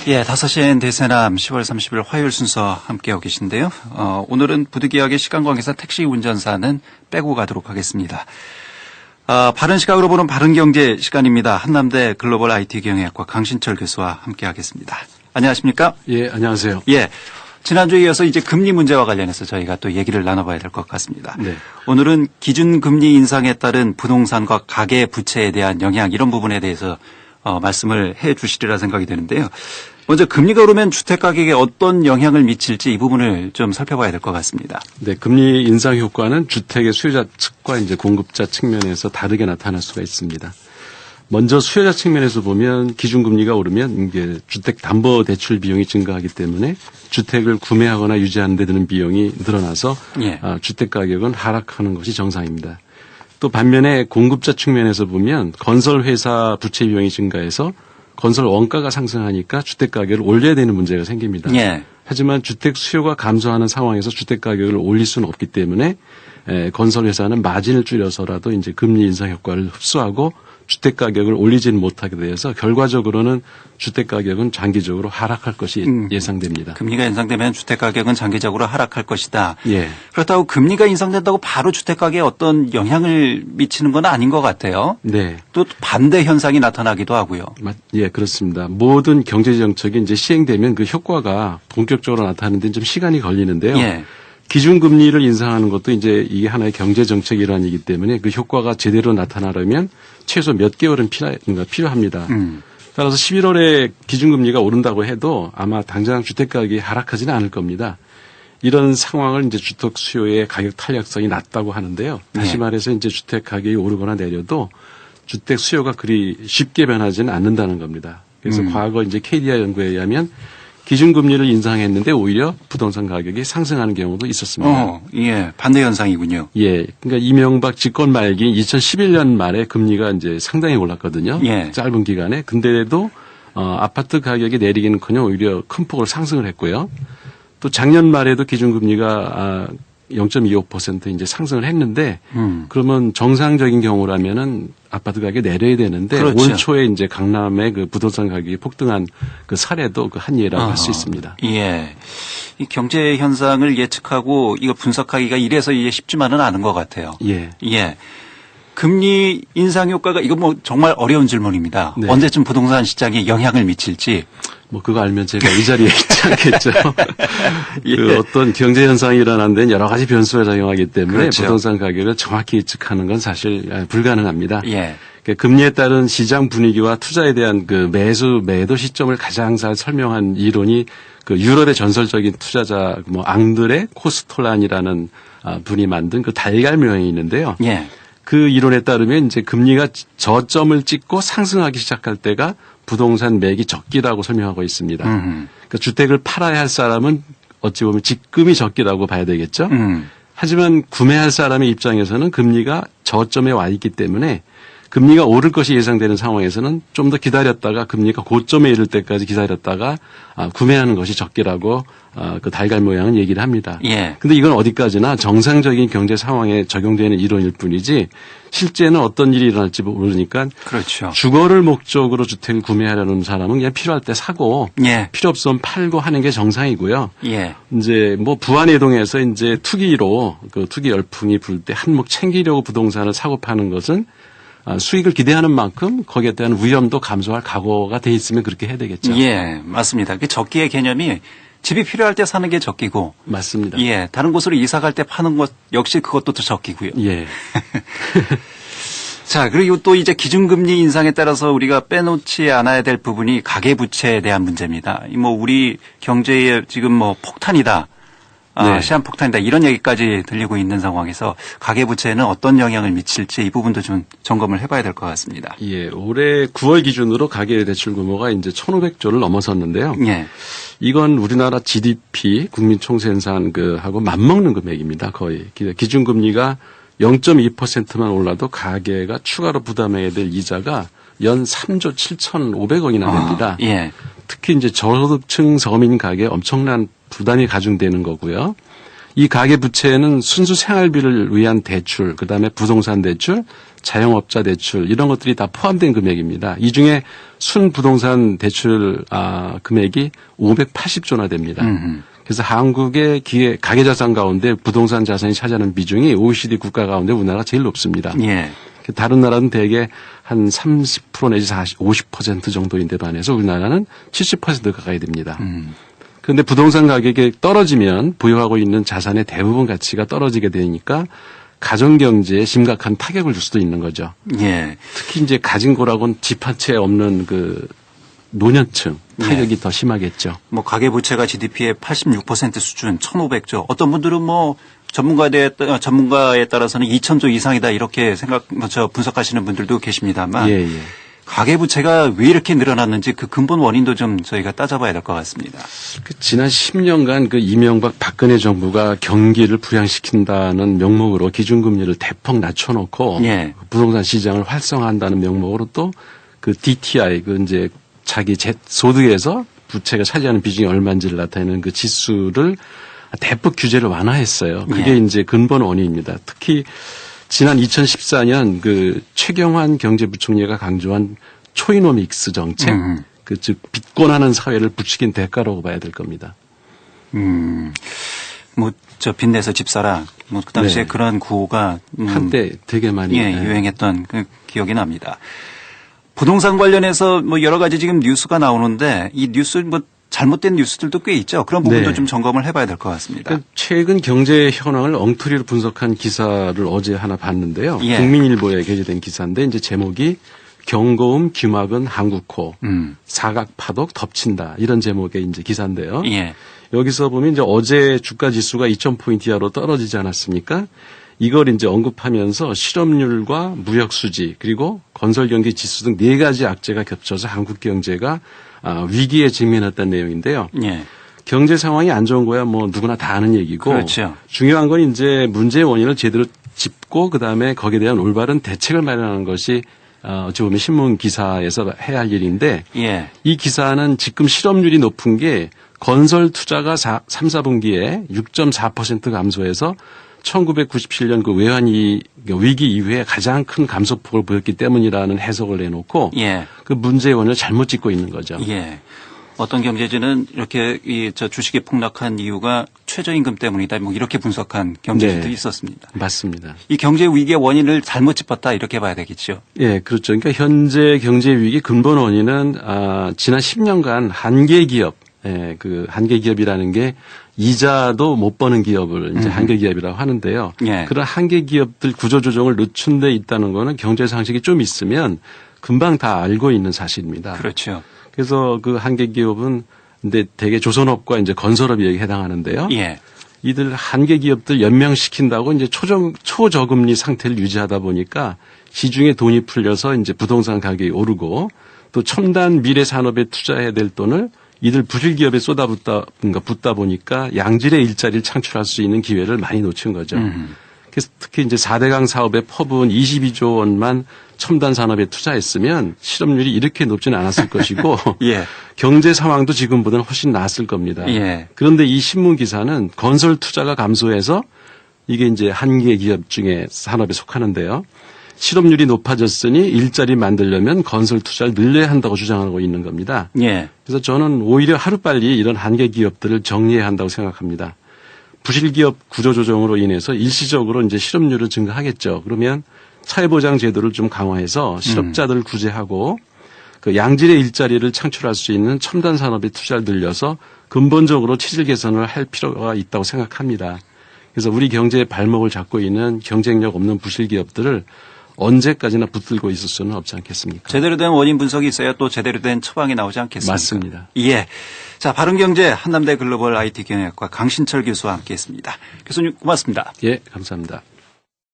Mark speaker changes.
Speaker 1: 예, 5시엔 대세남 10월 30일 화요일 순서 함께하고 계신데요. 오늘은 부득이하게 시간 관계상 택시 운전사는 빼고 가도록 하겠습니다. 바른 시각으로 보는 바른 경제 시간입니다. 한남대 글로벌 IT 경영학과 강신철 교수와 함께하겠습니다. 안녕하십니까?
Speaker 2: 예, 안녕하세요.
Speaker 1: 예. 지난주에 이어서 이제 금리 문제와 관련해서 저희가 또 얘기를 나눠봐야 될 것 같습니다.
Speaker 2: 네.
Speaker 1: 오늘은 기준금리 인상에 따른 부동산과 가계 부채에 대한 영향 이런 부분에 대해서 말씀을 해 주시리라 생각이 되는데요. 먼저 금리가 오르면 주택가격에 어떤 영향을 미칠지 이 부분을 좀 살펴봐야 될 것 같습니다.
Speaker 2: 네, 금리 인상 효과는 주택의 수요자 측과 이제 공급자 측면에서 다르게 나타날 수가 있습니다. 먼저 수요자 측면에서 보면 기준금리가 오르면 이게 주택담보대출 비용이 증가하기 때문에 주택을 구매하거나 유지하는 데 드는 비용이 늘어나서
Speaker 1: 예.
Speaker 2: 주택가격은 하락하는 것이 정상입니다. 또 반면에 공급자 측면에서 보면 건설회사 부채 비용이 증가해서 건설 원가가 상승하니까 주택가격을 올려야 되는 문제가 생깁니다.
Speaker 1: 예.
Speaker 2: 하지만 주택 수요가 감소하는 상황에서 주택가격을 올릴 수는 없기 때문에 건설회사는 마진을 줄여서라도 이제 금리 인상 효과를 흡수하고 주택 가격을 올리지는 못하게 되어서 결과적으로는 주택 가격은 장기적으로 하락할 것이 예상됩니다.
Speaker 1: 금리가 인상되면 주택 가격은 장기적으로 하락할 것이다.
Speaker 2: 예.
Speaker 1: 그렇다고 금리가 인상된다고 바로 주택 가격에 어떤 영향을 미치는 건 아닌 것 같아요.
Speaker 2: 네.
Speaker 1: 또 반대 현상이 나타나기도 하고요.
Speaker 2: 예, 그렇습니다. 모든 경제 정책이 이제 시행되면 그 효과가 본격적으로 나타나는데 좀 시간이 걸리는데요.
Speaker 1: 예.
Speaker 2: 기준금리를 인상하는 것도 이제 이게 하나의 경제 정책 일환이기 때문에 그 효과가 제대로 나타나려면 최소 몇 개월은 필요합니다. 따라서 11월에 기준금리가 오른다고 해도 아마 당장 주택가격이 하락하지는 않을 겁니다. 이런 상황을 이제 주택 수요의 가격 탄력성이 낮다고 하는데요. 다시 말해서 이제 주택 가격이 오르거나 내려도 주택 수요가 그리 쉽게 변하지는 않는다는 겁니다. 그래서 과거 이제 KDI 연구에 의하면 기준금리를 인상했는데 오히려 부동산 가격이 상승하는 경우도 있었습니다.
Speaker 1: 예, 반대 현상이군요.
Speaker 2: 예, 그러니까 이명박 집권 말기 2011년 말에 금리가 이제 상당히 올랐거든요.
Speaker 1: 예.
Speaker 2: 짧은 기간에. 근데도 아파트 가격이 내리기는커녕 오히려 큰 폭으로 상승을 했고요. 또 작년 말에도 기준금리가 0.25% 이제 상승을 했는데 그러면 정상적인 경우라면은 아파트 가격이 내려야 되는데
Speaker 1: 그렇죠.
Speaker 2: 올 초에 이제 강남의 그 부동산 가격이 폭등한 그 사례도 그 한 예라고 할 수 있습니다.
Speaker 1: 예. 이 경제 현상을 예측하고 이거 분석하기가 이래서 이게 쉽지만은 않은 것 같아요.
Speaker 2: 예.
Speaker 1: 예. 금리 인상 효과가 이거 뭐 정말 어려운 질문입니다.
Speaker 2: 네.
Speaker 1: 언제쯤 부동산 시장에 영향을 미칠지.
Speaker 2: 뭐 그거 알면 제가 이 자리에 있지 않겠죠.
Speaker 1: 예.
Speaker 2: 그 어떤 경제 현상이 일어나는 데는 여러 가지 변수가 작용하기 때문에
Speaker 1: 그렇죠.
Speaker 2: 부동산 가격을 정확히 예측하는 건 사실 불가능합니다.
Speaker 1: 예.
Speaker 2: 금리에 따른 시장 분위기와 투자에 대한 그 매도 시점을 가장 잘 설명한 이론이 그 유럽의 전설적인 투자자 뭐 앙드레 코스톨란이라는 분이 만든 그 달걀 모형이 있는데요.
Speaker 1: 예.
Speaker 2: 그 이론에 따르면 이제 금리가 저점을 찍고 상승하기 시작할 때가 부동산 매기 적기라고 설명하고 있습니다. 그러니까 주택을 팔아야 할 사람은 어찌 보면 직금이 적기라고 봐야 되겠죠. 하지만 구매할 사람의 입장에서는 금리가 저점에 와 있기 때문에 금리가 오를 것이 예상되는 상황에서는 좀 더 기다렸다가 금리가 고점에 이를 때까지 기다렸다가 구매하는 것이 적기라고 그 달걀 모양은 얘기를 합니다.
Speaker 1: 예.
Speaker 2: 근데 이건 어디까지나 정상적인 경제 상황에 적용되는 이론일 뿐이지 실제는 어떤 일이 일어날지 모르니까
Speaker 1: 그렇죠.
Speaker 2: 주거를 목적으로 주택을 구매하려는 사람은 그냥 필요할 때 사고
Speaker 1: 예.
Speaker 2: 필요 없으면 팔고 하는 게 정상이고요.
Speaker 1: 예.
Speaker 2: 이제 뭐 부안이동에서 이제 투기로 그 투기 열풍이 불 때 한몫 챙기려고 부동산을 사고 파는 것은 수익을 기대하는 만큼 거기에 대한 위험도 감소할 각오가 돼 있으면 그렇게 해야 되겠죠.
Speaker 1: 예, 맞습니다. 그 적기의 개념이 집이 필요할 때 사는 게 적기고.
Speaker 2: 맞습니다.
Speaker 1: 예, 다른 곳으로 이사 갈 때 파는 것 역시 그것도 또 적기고요.
Speaker 2: 예.
Speaker 1: 자, 그리고 또 이제 기준금리 인상에 따라서 우리가 빼놓지 않아야 될 부분이 가계부채에 대한 문제입니다. 뭐 우리 경제에 지금 뭐 폭탄이다.
Speaker 2: 네.
Speaker 1: 시한폭탄이다. 이런 얘기까지 들리고 있는 상황에서 가계부채에는 어떤 영향을 미칠지 이 부분도 좀 점검을 해봐야 될 것 같습니다.
Speaker 2: 예. 올해 9월 기준으로 가계대출 규모가 이제 1,500조를 넘어섰는데요.
Speaker 1: 예.
Speaker 2: 이건 우리나라 GDP 국민총생산 하고 맞먹는 금액입니다. 거의. 기준금리가 0.2%만 올라도 가계가 추가로 부담해야 될 이자가 연 3조 7,500억이나 됩니다.
Speaker 1: 예.
Speaker 2: 특히 이제 저소득층 서민 가계에 엄청난 부담이 가중되는 거고요. 이 가계부채는 순수 생활비를 위한 대출, 그다음에 부동산 대출, 자영업자 대출 이런 것들이 다 포함된 금액입니다. 이 중에 순부동산 대출 금액이 580조나 됩니다. 그래서 한국의 가계자산 가운데 부동산 자산이 차지하는 비중이 OECD 국가 가운데 우리나라가 제일 높습니다.
Speaker 1: 예.
Speaker 2: 다른 나라는 대개 한 30% 내지 50% 정도인데 반해서 우리나라는 70% 가까이 됩니다. 그런데 부동산 가격이 떨어지면 보유하고 있는 자산의 대부분 가치가 떨어지게 되니까 가정 경제에 심각한 타격을 줄 수도 있는 거죠.
Speaker 1: 예.
Speaker 2: 특히 이제 가진 거라고는 집 한 채 없는 그 노년층 타격이 더 심하겠죠.
Speaker 1: 뭐 가계부채가 GDP의 86% 수준, 1,500조. 어떤 분들은 뭐 전문가에 따라서는 2,000조 이상이다 이렇게 분석하시는 분들도 계십니다만.
Speaker 2: 예.
Speaker 1: 가계부채가 왜 이렇게 늘어났는지 그 근본 원인도 좀 저희가 따져봐야 될 것 같습니다.
Speaker 2: 지난 10년간 그 이명박 박근혜 정부가 경기를 부양시킨다는 명목으로 기준금리를 대폭 낮춰놓고
Speaker 1: 예.
Speaker 2: 부동산 시장을 활성화한다는 명목으로 또 그 DTI 그 이제 자기 소득에서 부채가 차지하는 비중이 얼마인지를 나타내는 그 지수를 대폭 규제를 완화했어요. 그게
Speaker 1: 예.
Speaker 2: 이제 근본 원인입니다. 특히 지난 2014년 그 최경환 경제부총리가 강조한 초이노믹스 정책, 즉 빚권하는 사회를 부추긴 대가라고 봐야 될 겁니다.
Speaker 1: 빚내서 집 사라. 그 당시에
Speaker 2: 네.
Speaker 1: 그런 구호가
Speaker 2: 한때 되게 많이
Speaker 1: 유행했던 그 기억이 납니다. 부동산 관련해서 뭐 여러 가지 지금 뉴스가 나오는데 이 뉴스 뭐 잘못된 뉴스들도 꽤 있죠. 그런 부분도 좀 점검을 해봐야 될 것 같습니다.
Speaker 2: 그러니까 최근 경제 현황을 엉터리로 분석한 기사를 어제 하나 봤는데요.
Speaker 1: 예.
Speaker 2: 국민일보에 게재된 기사인데 이제 제목이 경고음 귀막은 한국호, 사각파독 덮친다 이런 제목의 이제 기사인데요.
Speaker 1: 예.
Speaker 2: 여기서 보면 이제 어제 주가 지수가 2,000포인트 이하로 떨어지지 않았습니까? 이걸 이제 언급하면서 실업률과 무역 수지 그리고 건설 경기 지수 등 네 가지 악재가 겹쳐서 한국 경제가 위기에 직면했다는 내용인데요.
Speaker 1: 예.
Speaker 2: 경제 상황이 안 좋은 거야 뭐 누구나 다 아는 얘기고
Speaker 1: 그렇죠.
Speaker 2: 중요한 건 이제 문제의 원인을 제대로 짚고 그다음에 거기에 대한 올바른 대책을 마련하는 것이 어찌 보면 신문 기사에서 해야 할 일인데
Speaker 1: 예.
Speaker 2: 이 기사는 지금 실업률이 높은 게 건설 투자가 3, 4분기에 6.4% 감소해서 1997년 그 외환위 위기 이후에 가장 큰 감소폭을 보였기 때문이라는 해석을 내놓고
Speaker 1: 예.
Speaker 2: 그 문제의 원인을 잘못 짚고 있는 거죠.
Speaker 1: 예. 어떤 경제지는 이렇게 주식이 폭락한 이유가 최저임금 때문이다. 뭐 이렇게 분석한 경제지도 있었습니다.
Speaker 2: 맞습니다.
Speaker 1: 이 경제 위기의 원인을 잘못 짚었다 이렇게 봐야 되겠죠.
Speaker 2: 예, 그렇죠. 그러니까 현재 경제 위기 근본 원인은 지난 10년간 한계 기업, 그 한계 기업이라는 게 이자도 못 버는 기업을 이제 한계 기업이라고 하는데요.
Speaker 1: 예.
Speaker 2: 그런 한계 기업들 구조 조정을 늦춘 데 있다는 거는 경제 상식이 좀 있으면 금방 다 알고 있는 사실입니다.
Speaker 1: 그렇죠.
Speaker 2: 그래서 그 한계 기업은 근데 대개 조선업과 이제 건설업이 여기 해당하는데요.
Speaker 1: 예.
Speaker 2: 이들 한계 기업들 연명시킨다고 이제 초저금리 상태를 유지하다 보니까 시중에 돈이 풀려서 이제 부동산 가격이 오르고 또 첨단 미래 산업에 투자해야 될 돈을 이들 부실 기업에 붓다 보니까 양질의 일자리를 창출할 수 있는 기회를 많이 놓친 거죠. 그래서 특히 이제 4대강 사업에 퍼부은 22조 원만 첨단 산업에 투자했으면 실업률이 이렇게 높지는 않았을 것이고
Speaker 1: 예.
Speaker 2: 경제 상황도 지금보다는 훨씬 나았을 겁니다.
Speaker 1: 예.
Speaker 2: 그런데 이 신문 기사는 건설 투자가 감소해서 이게 이제 한계 기업 중에 산업에 속하는데요. 실업률이 높아졌으니 일자리 만들려면 건설 투자를 늘려야 한다고 주장하고 있는 겁니다.
Speaker 1: 예.
Speaker 2: 그래서 저는 오히려 하루빨리 이런 한계 기업들을 정리해야 한다고 생각합니다. 부실 기업 구조조정으로 인해서 일시적으로 이제 실업률을 증가하겠죠. 그러면 사회보장 제도를 좀 강화해서 실업자들을 구제하고 그 양질의 일자리를 창출할 수 있는 첨단 산업에 투자를 늘려서 근본적으로 체질 개선을 할 필요가 있다고 생각합니다. 그래서 우리 경제의 발목을 잡고 있는 경쟁력 없는 부실 기업들을 언제까지나 붙들고 있을 수는 없지 않겠습니까?
Speaker 1: 제대로 된 원인 분석이 있어야 또 제대로 된 처방이 나오지 않겠습니까?
Speaker 2: 맞습니다.
Speaker 1: 예. 자, 바른경제 한남대 글로벌 IT 경영학과 강신철 교수와 함께했습니다. 교수님 고맙습니다.
Speaker 2: 예, 감사합니다.